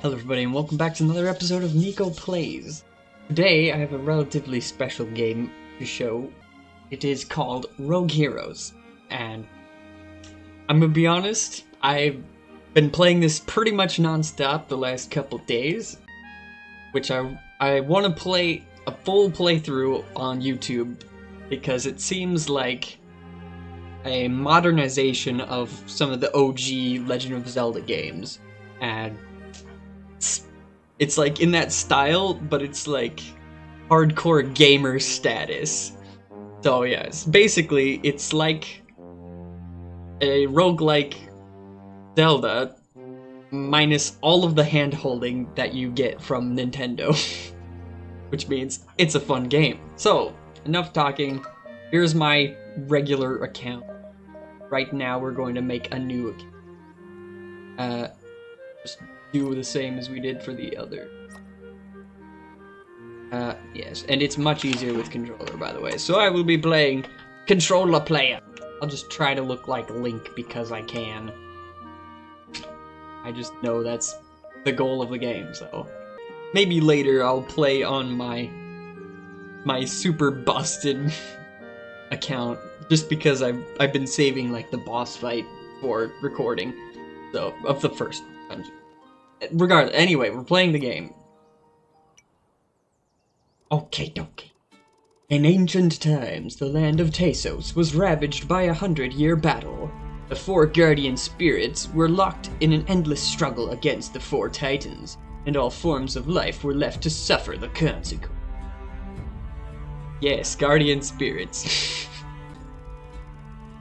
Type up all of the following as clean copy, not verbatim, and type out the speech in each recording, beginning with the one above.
Hello everybody and welcome back to another episode of Nico Plays. Today I have a relatively special game to show. It is called Rogue Heroes, and I'm gonna be honest, I've been playing this pretty much non-stop the last couple days, which I want to play a full playthrough on YouTube because it seems like a modernization of some of the OG Legend of Zelda games, and it's like in that style, but it's like hardcore gamer status. So yes, basically it's like a roguelike Zelda minus all of the hand-holding that you get from Nintendo. Which means it's a fun game. So, enough talking. Here's my regular account. Right now we're going to make a new account. Just do the same as we did for the other. Yes, and it's much easier with controller, by the way. So I will be playing controller player. I'll just try to look like Link because I can. I just know that's the goal of the game, so maybe later I'll play on my super busted account just because I've been saving like the boss fight for recording, so of the first dungeon. Regardless, anyway, we're playing the game. Okay. In ancient times, the land of Tesos was ravaged by a 100-year battle. The four guardian spirits were locked in an endless struggle against the four titans, and all forms of life were left to suffer the consequence. Yes, guardian spirits.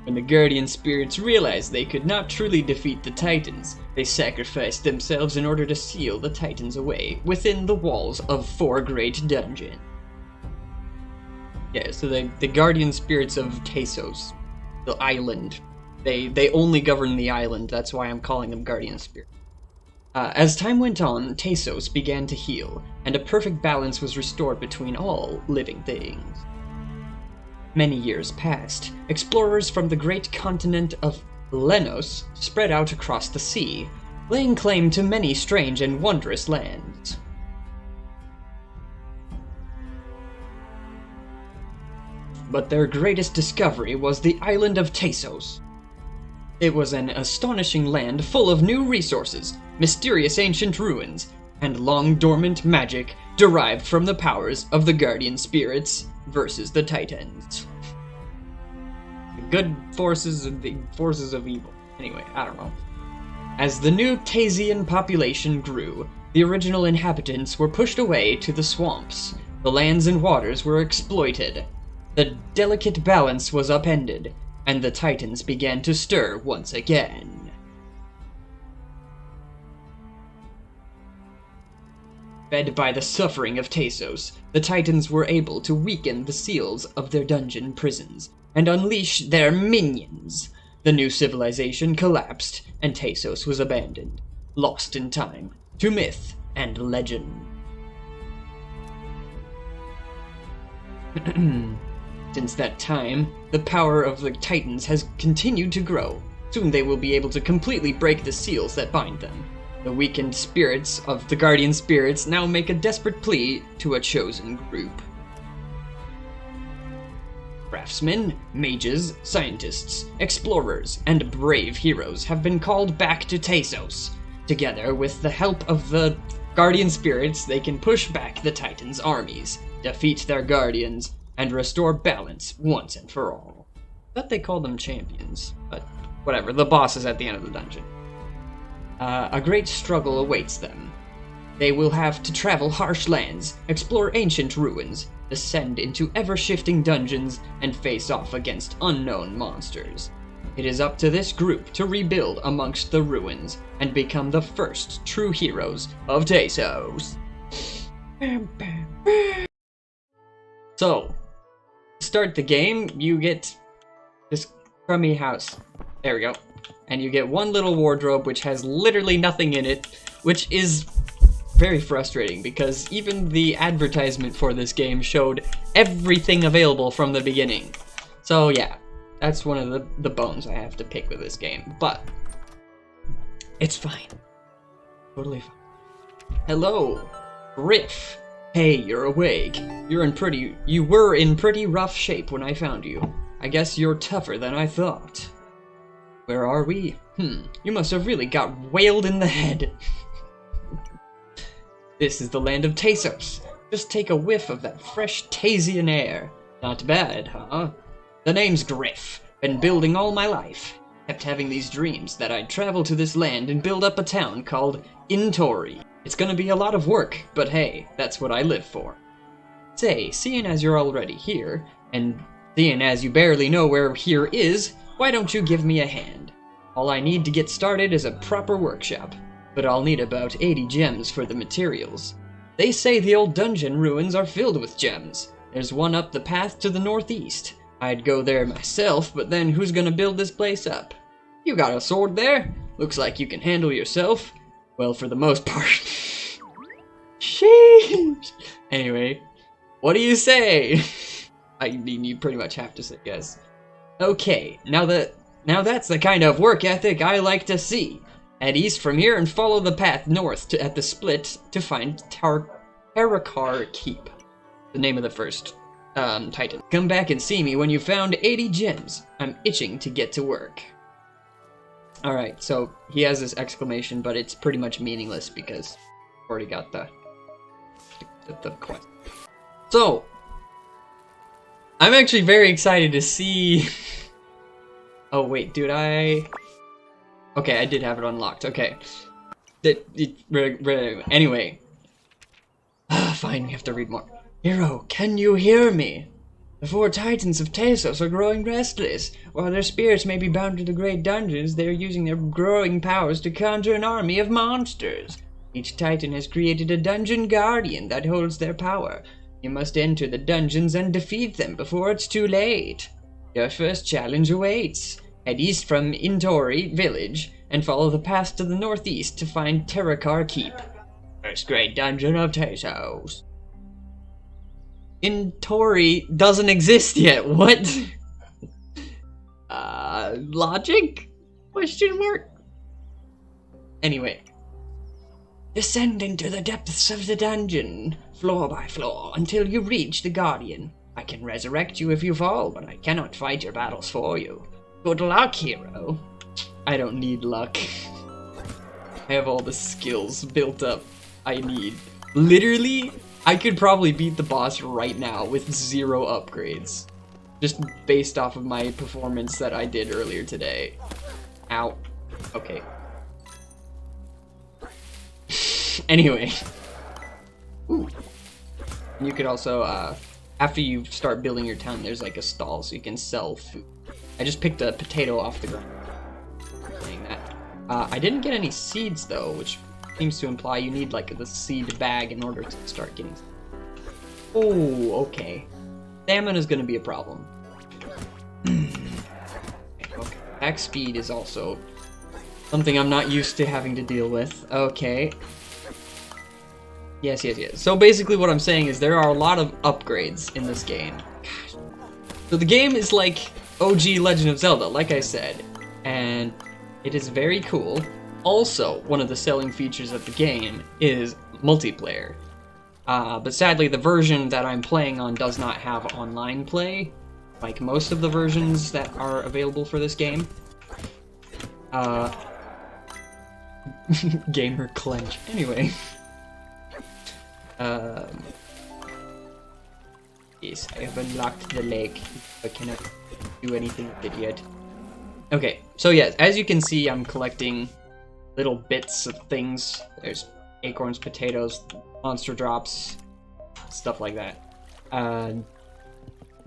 When the guardian spirits realized they could not truly defeat the titans, they sacrificed themselves in order to seal the titans away within the walls of four great dungeons. Yeah, so the guardian spirits of Tesos, the island, they only govern the island. That's why I'm calling them guardian spirits. As time went on, Tesos began to heal, and a perfect balance was restored between all living things. Many years passed. Explorers from the great continent of Lenos spread out across the sea, laying claim to many strange and wondrous lands. But their greatest discovery was the island of Tesos. It was an astonishing land full of new resources, mysterious ancient ruins, and long-dormant magic derived from the powers of the guardian spirits versus the titans. The good forces and the forces of evil. Anyway, I don't know. As the new Tasian population grew, the original inhabitants were pushed away to the swamps. The lands and waters were exploited. The delicate balance was upended, and the titans began to stir once again. Fed by the suffering of Tesos, the titans were able to weaken the seals of their dungeon prisons and unleash their minions. The new civilization collapsed, and Tesos was abandoned, lost in time, to myth and legend. Since that time, the power of the titans has continued to grow. Soon they will be able to completely break the seals that bind them. The weakened spirits of the guardian spirits now make a desperate plea to a chosen group. Craftsmen, mages, scientists, explorers, and brave heroes have been called back to Tesos. Together, with the help of the guardian spirits, they can push back the titans' armies, defeat their guardians, and restore balance once and for all. I thought they called them champions, but whatever, the boss is at the end of the dungeon. A great struggle awaits them. They will have to travel harsh lands, explore ancient ruins, descend into ever-shifting dungeons, and face off against unknown monsters. It is up to this group to rebuild amongst the ruins and become the first true heroes of Tesos. So, to start the game, you get this crummy house. There we go. And you get one little wardrobe which has literally nothing in it, which is very frustrating because even the advertisement for this game showed everything available from the beginning. So yeah, that's one of the bones I have to pick with this game, but it's fine. Totally fine. Hello, Griff. Hey, you're awake. You were in pretty rough shape when I found you. I guess you're tougher than I thought. Where are we? You must have really got whaled in the head. This is the land of Tasos. Just take a whiff of that fresh Tasian air. Not bad, huh? The name's Griff. Been building all my life. Kept having these dreams that I'd travel to this land and build up a town called Intori. It's gonna be a lot of work, but hey, that's what I live for. Say, seeing as you're already here, and seeing as you barely know where here is, why don't you give me a hand? All I need to get started is a proper workshop, but I'll need about 80 gems for the materials. They say the old dungeon ruins are filled with gems. There's one up the path to the northeast. I'd go there myself, but then who's gonna build this place up? You got a sword there? Looks like you can handle yourself. Well, for the most part. Sheesh! Anyway, what do you say? I mean, you pretty much have to say yes. Okay, now that's the kind of work ethic I like to see. Head east from here and follow the path north at the split to find Terakar Keep, the name of the first Titan. Come back and see me when you found 80 gems. I'm itching to get to work. Alright, so he has this exclamation, but it's pretty much meaningless because I've already got the quest. So, I'm actually very excited to see... Oh wait, dude, Okay, I did have it unlocked, okay. Anyway. Fine, we have to read more. Hero, can you hear me? The 4 titans of Tasos are growing restless. While their spirits may be bound to the great dungeons, they are using their growing powers to conjure an army of monsters. Each titan has created a dungeon guardian that holds their power. You must enter the dungeons and defeat them before it's too late. Your first challenge awaits. Head east from Intori village and follow the path to the northeast to find Terakar Keep. First great dungeon of Tasos. Intori doesn't exist yet. What? Logic? Question mark? Anyway. Descend into the depths of the dungeon, floor by floor, until you reach the Guardian. I can resurrect you if you fall, but I cannot fight your battles for you. Good luck, hero. I don't need luck. I have all the skills built up I need. Literally, I could probably beat the boss right now with 0 upgrades. Just based off of my performance that I did earlier today. Ow. Okay. Anyway. Ooh. You could also, after you start building your town, there's like a stall so you can sell food. I just picked a potato off the ground. Saying that. I didn't get any seeds though, which seems to imply you need like the seed bag in order to start getting. Oh, okay. Salmon is going to be a problem. Okay. Back speed is also something I'm not used to having to deal with. Okay. Yes. So basically what I'm saying is there are a lot of upgrades in this game. Gosh. So the game is like OG Legend of Zelda, like I said, and it is very cool. Also, one of the selling features of the game is multiplayer. But sadly, the version that I'm playing on does not have online play, like most of the versions that are available for this game. Gamer clench. Anyway. Yes, I have unlocked the lake. I cannot do anything with it yet. Okay, so yeah, as you can see, I'm collecting little bits of things. There's acorns, potatoes, monster drops, stuff like that.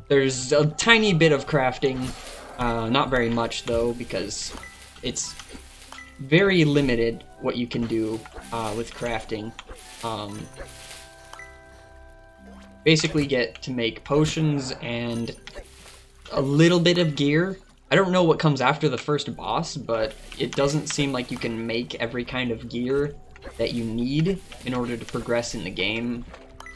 There's a tiny bit of crafting, not very much though, because it's very limited what you can do with crafting. Basically get to make potions and a little bit of gear. I don't know what comes after the first boss, but it doesn't seem like you can make every kind of gear that you need in order to progress in the game.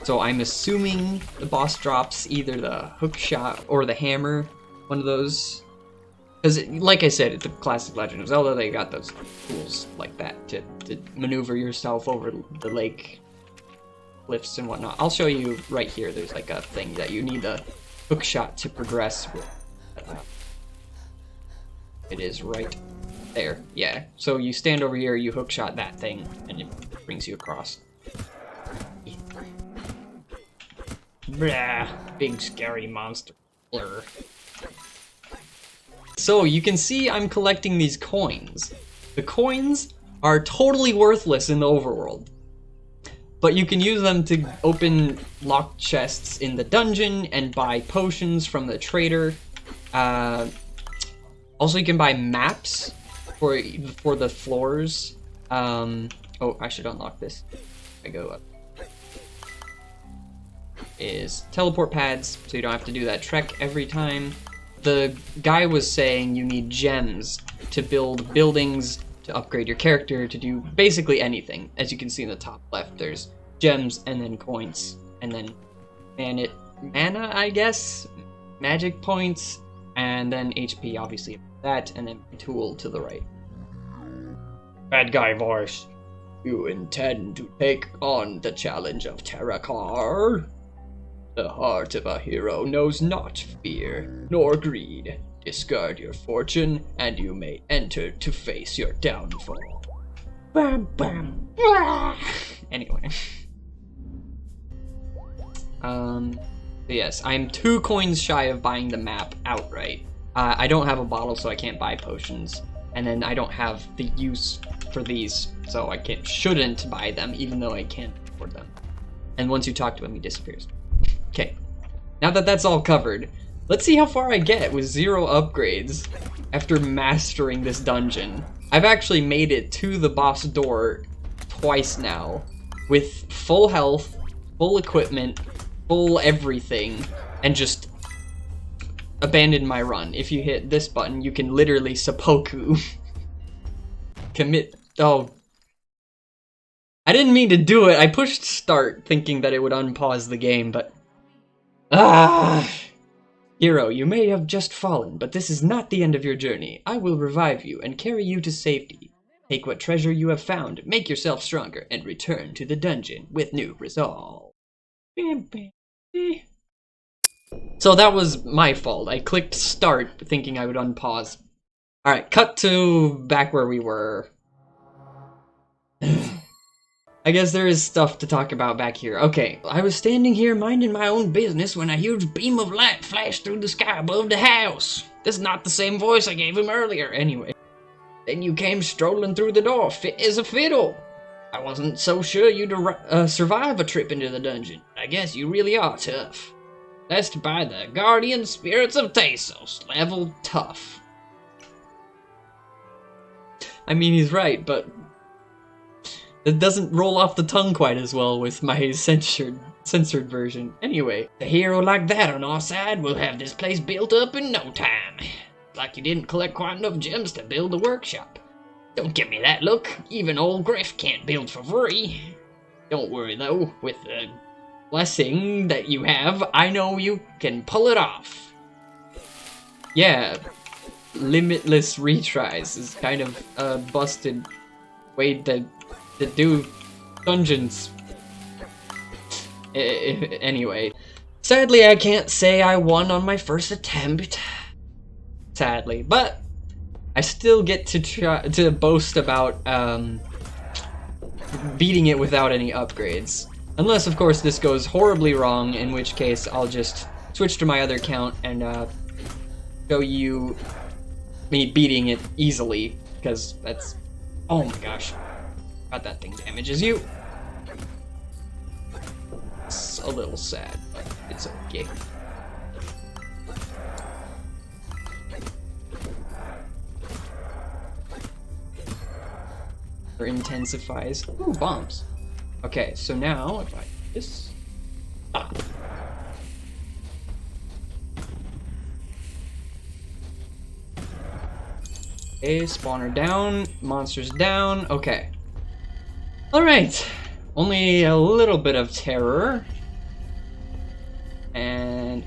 So I'm assuming the boss drops either the hook shot or the hammer, one of those. Because, like I said, the classic Legend of Zelda, they got those tools like that to maneuver yourself over the lake cliffs and whatnot. I'll show you right here. There's like a thing that you need a hook shot to progress with. It is right there. Yeah. So you stand over here, you hook shot that thing, and it brings you across. Blah, big scary monster. Blur. So you can see I'm collecting these coins. The coins are totally worthless in the overworld, but you can use them to open locked chests in the dungeon and buy potions from the trader. Also, you can buy maps for the floors. Oh, I should unlock this. I go up. Is teleport pads, so you don't have to do that trek every time. The guy was saying you need gems to build buildings, to upgrade your character, to do basically anything. As you can see in the top left, there's gems and then coins, and then mana, I guess, magic points, and then HP, obviously that, and then tool to the right. Bad guy voice. You intend to take on the challenge of Terrakar? The heart of a hero knows not fear, nor greed. Discard your fortune, and you may enter to face your downfall. Bam bam. Anyway. Yes, I'm 2 coins shy of buying the map outright. I don't have a bottle, so I can't buy potions. And then I don't have the use for these, so I shouldn't buy them, even though I can't afford them. And once you talk to him, he disappears. Okay, now that that's all covered, let's see how far I get with 0 upgrades after mastering this dungeon. I've actually made it to the boss door twice now, with full health, full equipment, full everything, and just abandoned my run. If you hit this button, you can literally seppuku. Commit. Oh. I didn't mean to do it. I pushed start thinking that it would unpause the game, but... Hero, you may have just fallen, but this is not the end of your journey. I will revive you and carry you to safety. Take what treasure you have found, make yourself stronger, and return to the dungeon with new resolve. So that was my fault. I clicked start thinking I would unpause. Alright, cut to back where we were. I guess there is stuff to talk about back here. Okay, I was standing here minding my own business when a huge beam of light flashed through the sky above the house. This is not the same voice I gave him earlier. Anyway. Then you came strolling through the door, fit as a fiddle. I wasn't so sure you'd survive a trip into the dungeon. I guess you really are tough. Blessed by the guardian spirits of Tesos, level tough. I mean, he's right, but it doesn't roll off the tongue quite as well with my censored version. Anyway, a hero like that on our side will have this place built up in no time. Like you didn't collect quite enough gems to build a workshop. Don't give me that look. Even old Griff can't build for free. Don't worry though, with the blessing that you have, I know you can pull it off. Yeah, limitless retries is kind of a busted way to do dungeons. Anyway, sadly I can't say I won on my first attempt. Sadly, but I still get to try to boast about beating it without any upgrades. Unless, of course, this goes horribly wrong, in which case I'll just switch to my other account and show you me beating it easily, because that's... Oh my gosh. God, that thing damages you. It's a little sad, but it's okay. Or intensifies. Ooh, bombs. Okay, so now if I do this. Ah. Okay, spawner down, monsters down. Okay. Alright. Only a little bit of terror. And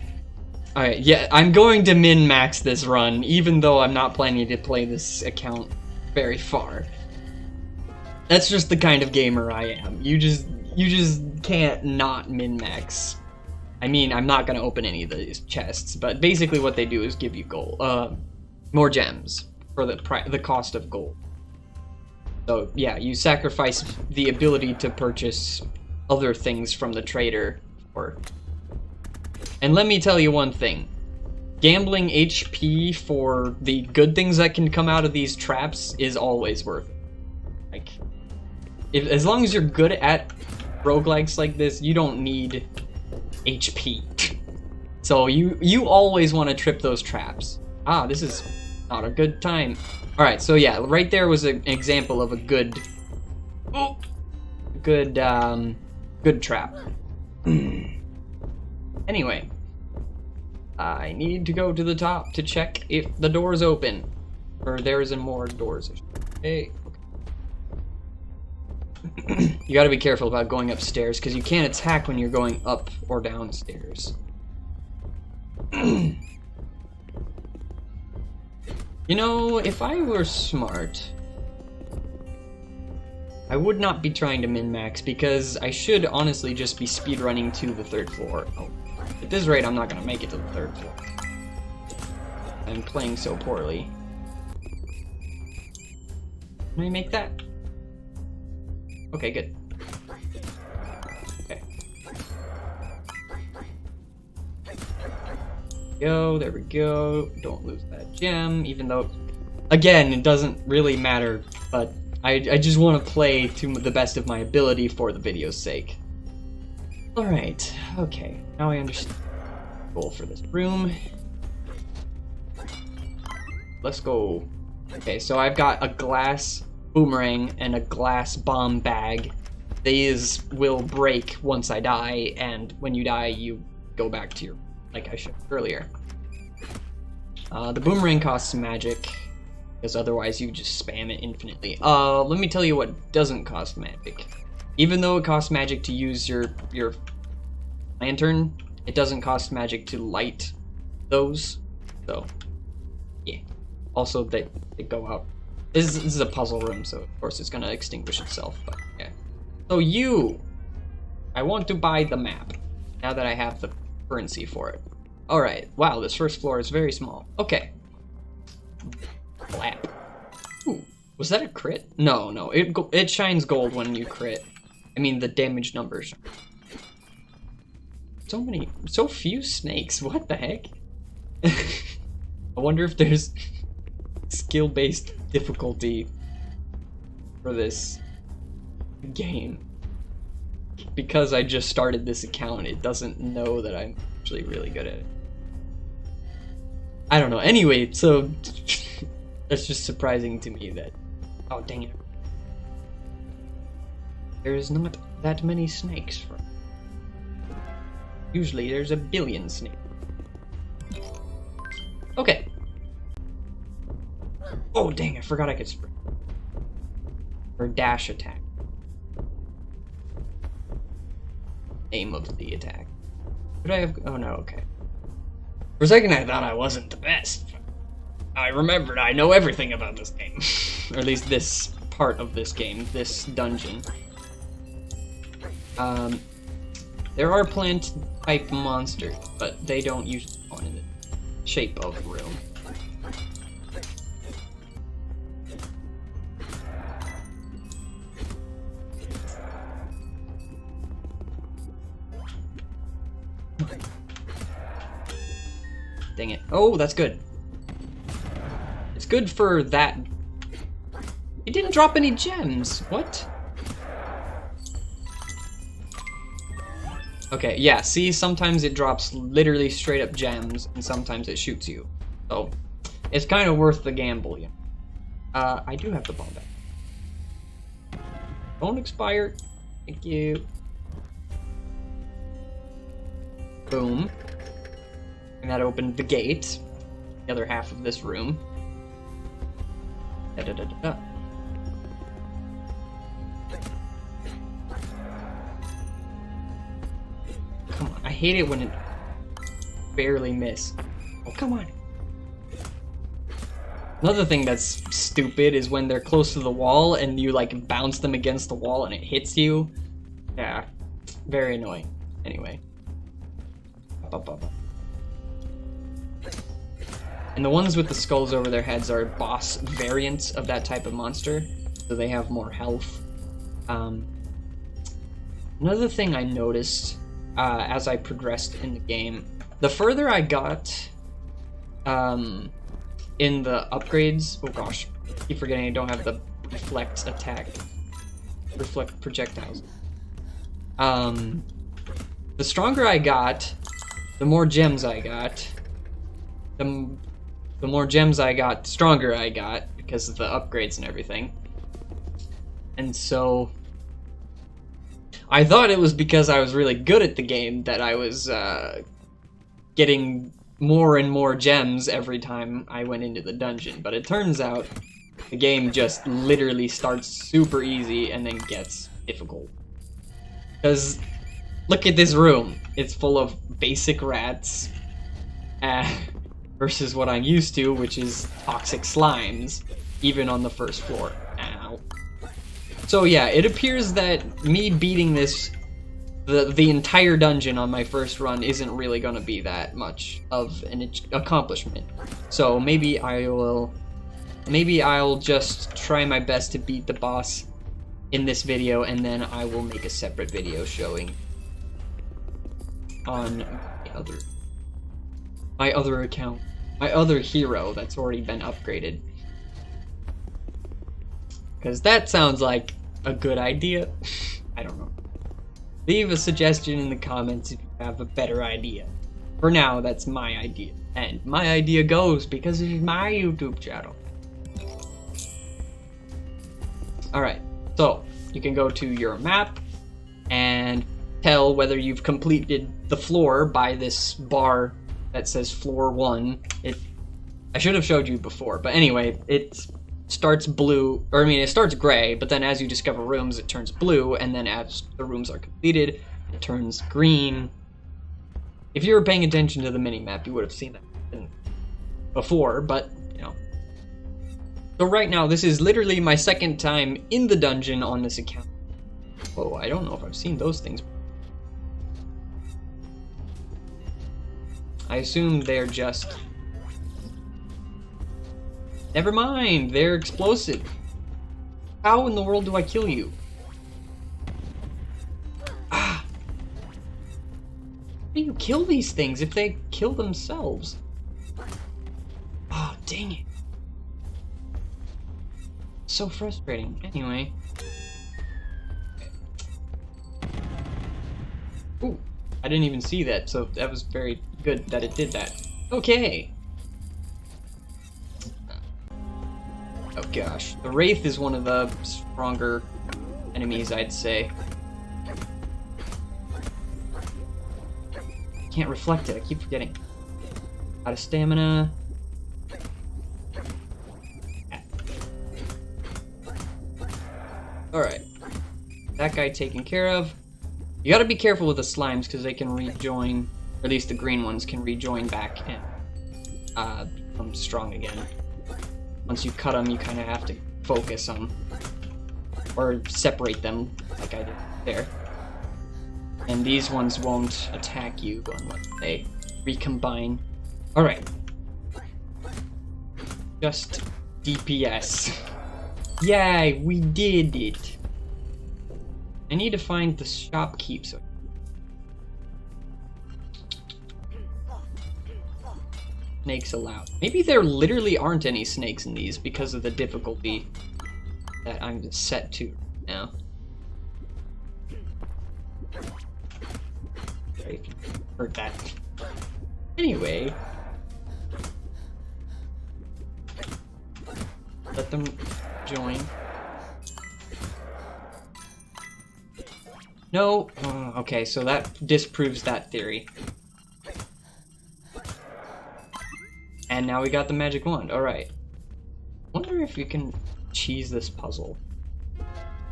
Alright, yeah, I'm going to min-max this run, even though I'm not planning to play this account very far. That's just the kind of gamer I am. You just can't not min-max. I mean, I'm not gonna open any of these chests, but basically what they do is give you gold, more gems for the cost of gold. So yeah, you sacrifice the ability to purchase other things from the trader. And let me tell you one thing. Gambling HP for the good things that can come out of these traps is always worth it. Like, as long as you're good at roguelikes like this, you don't need HP. So you always want to trip those traps. Ah, this is not a good time. Alright, so yeah, right there was an example of a good trap. Anyway, I need to go to the top to check if the door's open. Or there's more doors. Hey, okay. You gotta be careful about going upstairs, because you can't attack when you're going up or downstairs. You know, if I were smart, I would not be trying to min-max, because I should honestly just be speedrunning to the 3rd floor. Oh, at this rate, I'm not gonna make it to the 3rd floor. I'm playing so poorly. Can I make that? Okay, good. Okay. There we go. Don't lose that gem, even though, again, it doesn't really matter, but I just want to play to the best of my ability for the video's sake. Alright, okay. Now I understand the goal for this room. Let's go. Okay, so I've got a glass boomerang and a glass bomb bag. These will break once I die, and when you die, you go back to your, like I showed earlier. The boomerang costs magic, because otherwise you just spam it infinitely. Let me tell you what doesn't cost magic. Even though it costs magic to use your lantern, it doesn't cost magic to light those. So, yeah. Also, they go out. This is a puzzle room, so of course it's gonna extinguish itself, but yeah. So I want to buy the map, now that I have the currency for it. Alright, wow, this first floor is very small. Okay. Blap. Ooh, was that a crit? No, it shines gold when you crit. I mean, the damage numbers. So few snakes, what the heck? I wonder if there's skill-based difficulty for this game. Because I just started this account, it doesn't know that I'm actually really good at it. I don't know. Anyway, so that's just surprising to me that... Oh, dang it. There's not that many snakes. Usually there's a billion snakes. Okay. Oh, dang, I forgot I could sprint. Or dash attack. Aim of the attack. Could I have... Oh, no, okay. For a second I thought I wasn't the best. I remembered I know everything about this game. Or at least this part of this game, this dungeon. There are plant-type monsters, but they don't usually spawn in the shape of a room. Dang it. Oh, that's good. It's good for that. It didn't drop any gems. What? Okay, yeah, see, sometimes it drops literally straight up gems, and sometimes it shoots you. So, it's kind of worth the gamble, yeah. I do have the bomb back. Don't expire. Thank you. Boom. And that opened the gate. The other half of this room. Da-da-da-da-da. Come on, I hate it when it... barely miss. Oh, come on. Another thing that's stupid is when they're close to the wall and you like bounce them against the wall and it hits you. Yeah, very annoying. Anyway. And the ones with the skulls over their heads are boss variants of that type of monster, so they have more health. Another thing I noticed as I progressed in the game, the further I got in the upgrades, oh gosh, I keep forgetting I don't have the reflect attack, reflect projectiles. The stronger I got, the more gems I got. The more gems I got, the stronger I got because of the upgrades and everything. And so I thought it was because I was really good at the game that I was getting more and more gems every time I went into the dungeon. But it turns out the game just literally starts super easy and then gets difficult. Because look at this room. It's full of basic rats. Versus what I'm used to, which is toxic slimes, even on the first floor. Ow. So yeah, it appears that me beating this, the entire dungeon on my first run isn't really gonna be that much of an accomplishment. So maybe I'll just try my best to beat the boss in this video, and then I will make a separate video showing on my other account, my other hero that's already been upgraded. Because that sounds like a good idea. I don't know. Leave a suggestion in the comments if you have a better idea. For now, that's my idea. And my idea goes because it is my YouTube channel. Alright, so you can go to your map and tell whether you've completed the floor by this bar that says floor 1. I should have showed you before, but anyway, it starts blue, or I mean it starts gray, but then as you discover rooms it turns blue, and then as the rooms are completed it turns green. If you were paying attention to the mini-map you would have seen that before, but you know. So right now this is literally my second time in the dungeon on this account. Oh, I don't know if I've seen those things. I assume they're just... Never mind, they're explosive. How in the world do I kill you? Ah! How do you kill these things if they kill themselves? Oh, dang it. So frustrating. Anyway. Ooh, I didn't even see that, so that was very good that it did that. Okay. Oh gosh. The Wraith is one of the stronger enemies, I'd say. I can't reflect it, I keep forgetting. Out of stamina. Alright. That guy taken care of. You gotta be careful with the slimes because they can rejoin, or at least the green ones can rejoin back and become strong again. Once you cut them, you kind of have to focus them, or separate them, like I did there. And these ones won't attack you unless they recombine. Alright. Just DPS. Yay, we did it! I need to find the shopkeep. Snakes allowed. Maybe there literally aren't any snakes in these because of the difficulty that I'm set to now. Sorry if you heard that. Anyway. Let them join. No. Okay, so that disproves that theory. And now we got the magic wand. Alright. Wonder if you can cheese this puzzle.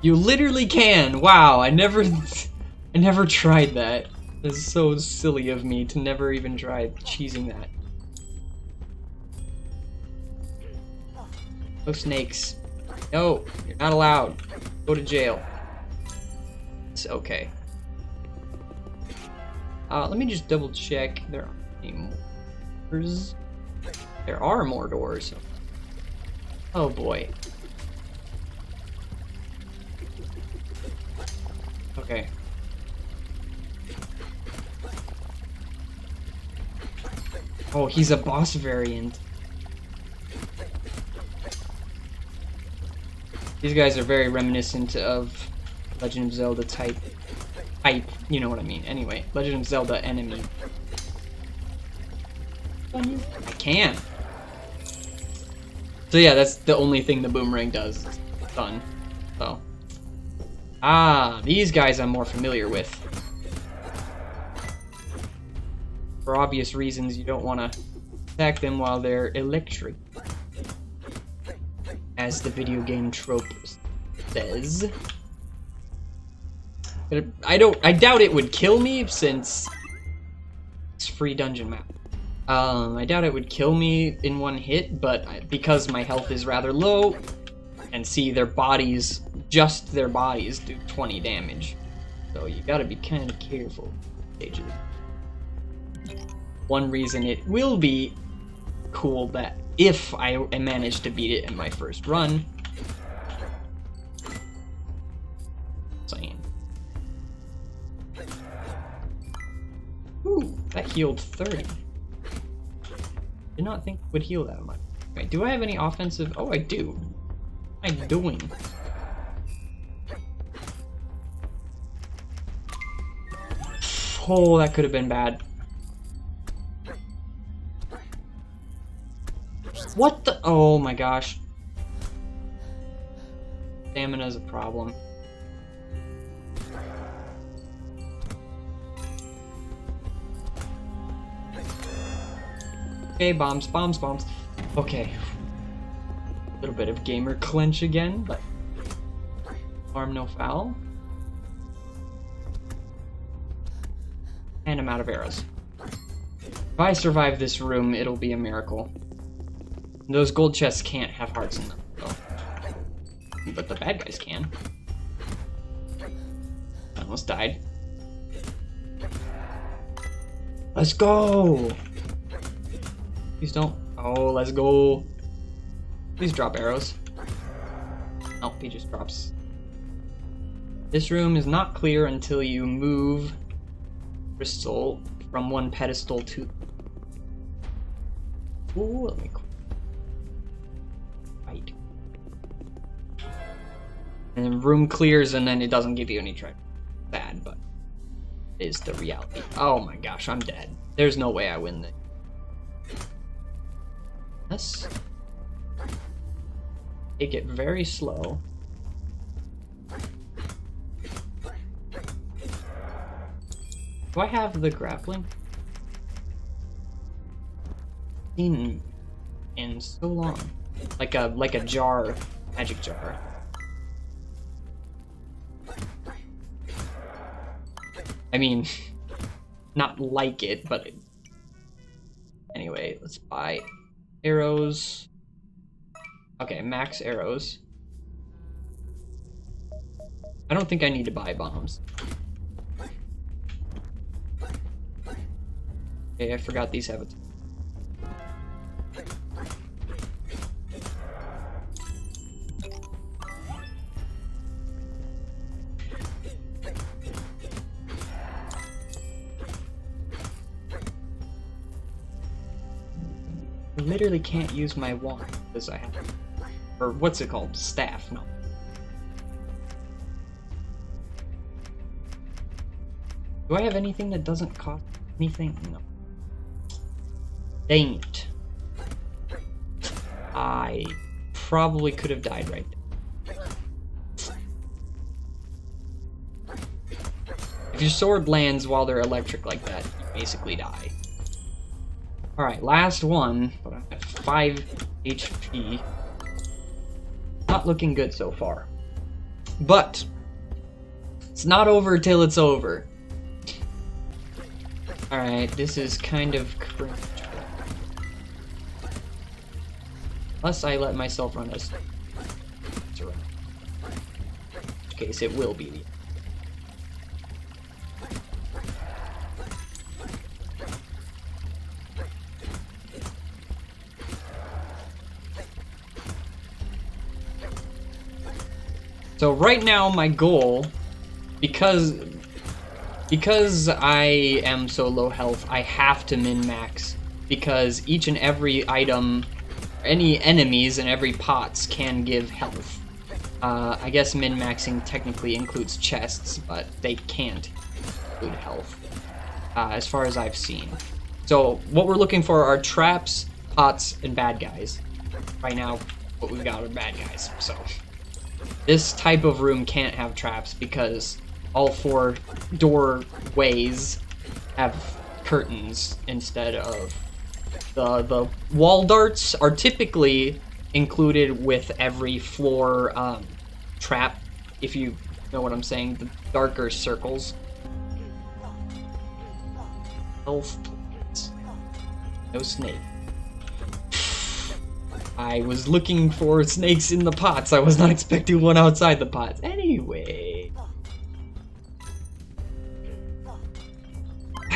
You literally can! Wow, I never tried that. It's so silly of me to never even try cheesing that. No snakes. No, you're not allowed. Go to jail. It's okay. Let me just double check. There aren't any more doors. There are more doors. Oh boy. Okay. Oh, he's a boss variant. These guys are very reminiscent of Legend of Zelda type, you know what I mean. Anyway, Legend of Zelda enemy. I can't. So yeah, that's the only thing the boomerang does. It's fun. So. Ah, these guys I'm more familiar with. For obvious reasons, you don't want to attack them while they're electric. As the video game trope says. I doubt it would kill me since it's free dungeon map. I doubt it would kill me in one hit, but because my health is rather low, and see their bodies, just their bodies do 20 damage. So you gotta be kind of careful. Stages. One reason it will be cool that if I manage to beat it in my first run. Saying. Ooh, that healed 30. Did not think it would heal that much. Wait, do I have any offensive? Oh, I do. What am I doing? Oh, that could have been bad. What the? Oh my gosh. Stamina's a problem. Okay, bombs, bombs, bombs. Okay. A little bit of gamer clench again, but harm no foul. And I'm out of arrows. If I survive this room, it'll be a miracle. Those gold chests can't have hearts in them, though. But the bad guys can. I almost died. Let's go! Please don't. Oh, let's go. Please drop arrows. Oh, he just drops. This room is not clear until you move crystal from one pedestal to... Ooh, let me... Right. And the room clears and then it doesn't give you any treasure. Bad, but it is the reality. Oh my gosh, I'm dead. There's no way I win this. Let's take it very slow. Do I have the grappling? In so long. Like a jar, magic jar. I mean, not like it, but anyway, let's buy arrows. Okay, max arrows. I don't think I need to buy bombs. Okay, I forgot these have a... I literally can't use my wand because I have... Or what's it called? Staff, no. Do I have anything that doesn't cost anything? No. Dang it. I probably could have died right there. If your sword lands while they're electric like that, you basically die. Alright, last one, but I'm at 5 HP. Not looking good so far. But, it's not over till it's over. Alright, this is kind of cringe. Unless I let myself run as... In which case, it will be. So right now, my goal, because I am so low health, I have to min-max, because each and every item, any enemies and every pots can give health. I guess min-maxing technically includes chests, but they can't include health, as far as I've seen. So what we're looking for are traps, pots, and bad guys. Right now, what we've got are bad guys, so... This type of room can't have traps because all 4 doorways have curtains instead of the wall darts are typically included with every floor trap, if you know what I'm saying, the darker circles. Health. No snake. I was looking for snakes in the pots. I was not expecting one outside the pots. Anyway.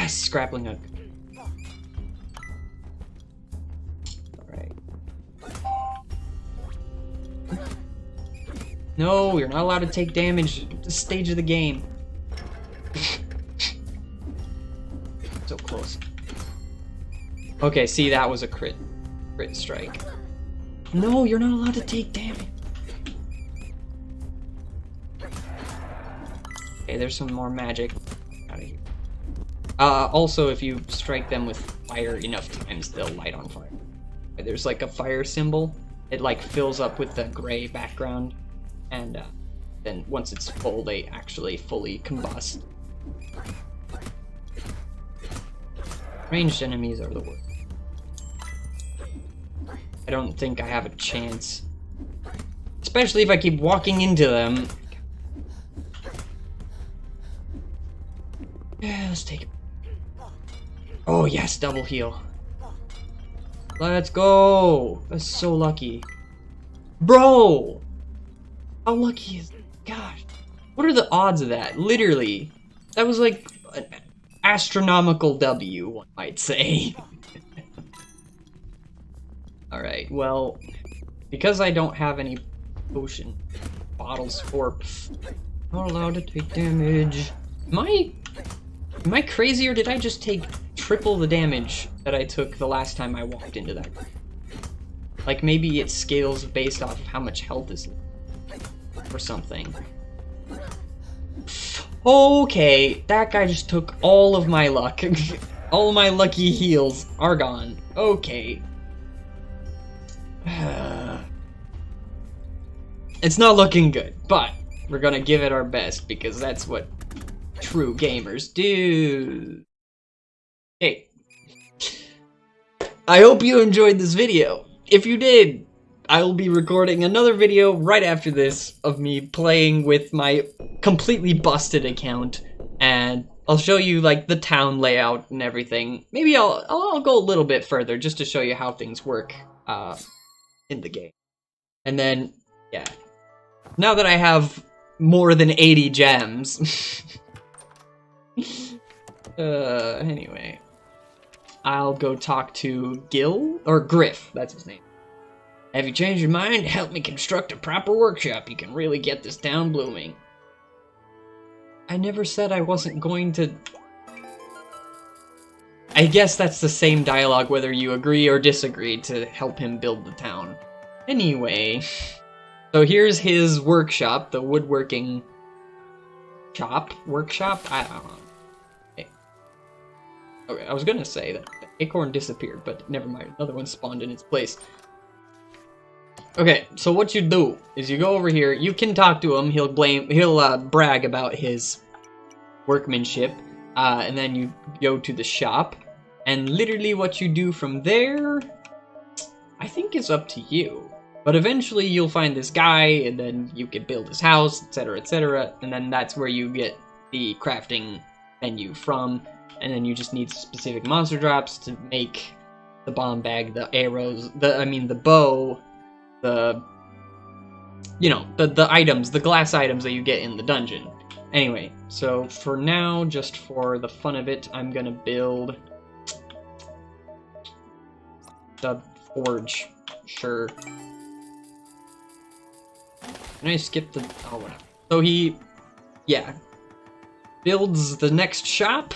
Scrappling hook. Alright. No, you're not allowed to take damage at this stage of the game. So close. Okay, see, that was a crit strike. No, you're not allowed to take damage. Okay, there's some more magic. Out of here. Also, if you strike them with fire enough times, they'll light on fire. There's like a fire symbol. It like fills up with the gray background, and then once it's full, they actually fully combust. Ranged enemies are the worst. I don't think I have a chance. Especially if I keep walking into them. Yeah, let's take it. Oh yes, double heal. Let's go! That's so lucky. Bro! How lucky is that? Gosh. What are the odds of that? Literally. That was like an astronomical W, one might say. Alright, well, because I don't have any potion bottles for... Not allowed to take damage. Am I crazy, or did I just take triple the damage that I took the last time I walked into that? Like, maybe it scales based off of how much health is left, or something. Okay, that guy just took all of my luck. All my lucky heals are gone. Okay. It's not looking good, but we're gonna give it our best because that's what true gamers do. Hey, I hope you enjoyed this video. If you did, I will be recording another video right after this of me playing with my completely busted account, and I'll show you like the town layout and everything. Maybe I'll go a little bit further just to show you how things work in the game. And then, yeah. Now that I have more than 80 gems, anyway, I'll go talk to Gil, or Griff, that's his name. Have you changed your mind? Help me construct a proper workshop. You can really get this town blooming. I never said I wasn't going to... I guess that's the same dialogue whether you agree or disagree to help him build the town. Anyway, so here's his workshop, the woodworking workshop? I don't know. Okay, I was gonna say that the acorn disappeared, but never mind, another one spawned in its place. Okay, so what you do is you go over here, you can talk to him, he'll brag about his workmanship, and then you go to the shop, and literally what you do from there, I think is up to you. But eventually you'll find this guy, and then you can build his house, etc., etc., and then that's where you get the crafting menu from. and then you just need specific monster drops to make the bomb bag, the arrows, the bow, the items, the glass items that you get in the dungeon. Anyway, so for now, just for the fun of it, I'm gonna build the forge. Sure. Can I skip the... oh, whatever. So he... yeah. Builds the next shop.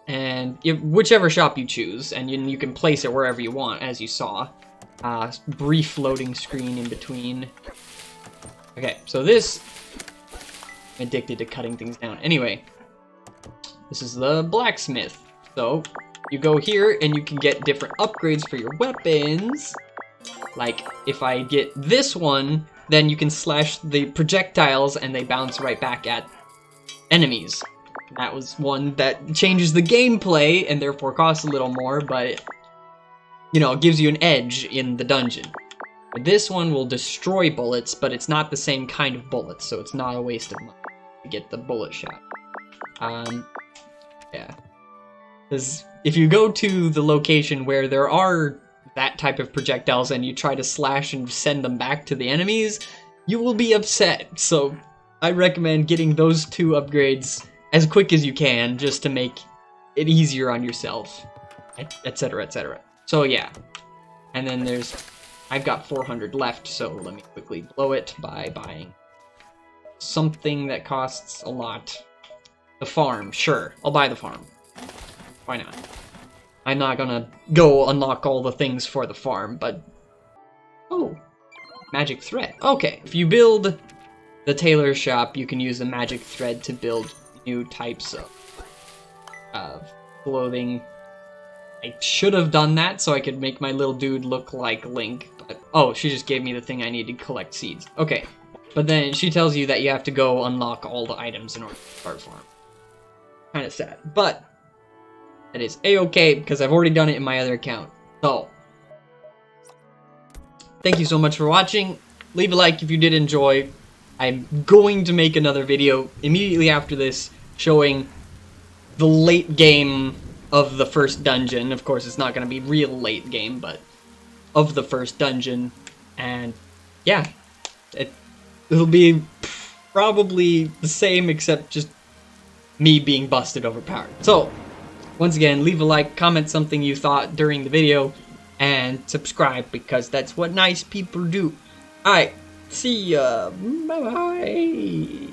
And whichever shop you choose, and you can place it wherever you want, as you saw. Brief loading screen in between. Okay, so this... I'm addicted to cutting things down. Anyway, this is the blacksmith. So, you go here, and you can get different upgrades for your weapons. Like, if I get this one, then you can slash the projectiles, and they bounce right back at enemies. That was one that changes the gameplay, and therefore costs a little more, but, you know, it gives you an edge in the dungeon. This one will destroy bullets, but it's not the same kind of bullets, so it's not a waste of money to get the bullet shot. Yeah. Because if you go to the location where there are that type of projectiles and you try to slash and send them back to the enemies, you will be upset. So I recommend getting those 2 upgrades as quick as you can, just to make it easier on yourself, etc, etc. So yeah, and then I've got 400 left, so let me quickly blow it by buying something that costs a lot. The farm, sure, I'll buy the farm. Why not? I'm not gonna go unlock all the things for the farm, but... oh, magic thread. Okay, if you build the tailor shop, you can use the magic thread to build new types of clothing. I should have done that so I could make my little dude look like Link, but... oh, she just gave me the thing I need to collect seeds. Okay, but then she tells you that you have to go unlock all the items in order to start farm. Kind of sad, but it is a-okay because I've already done it in my other account. So, thank you so much for watching. Leave a like if you did enjoy. I'm going to make another video immediately after this showing the late game of the first dungeon. Of course, it's not going to be real late game, but of the first dungeon. And yeah, it'll be probably the same, except just me being busted overpowered. So, once again, leave a like, comment something you thought during the video, and subscribe, because that's what nice people do. Alright, see ya. Bye-bye.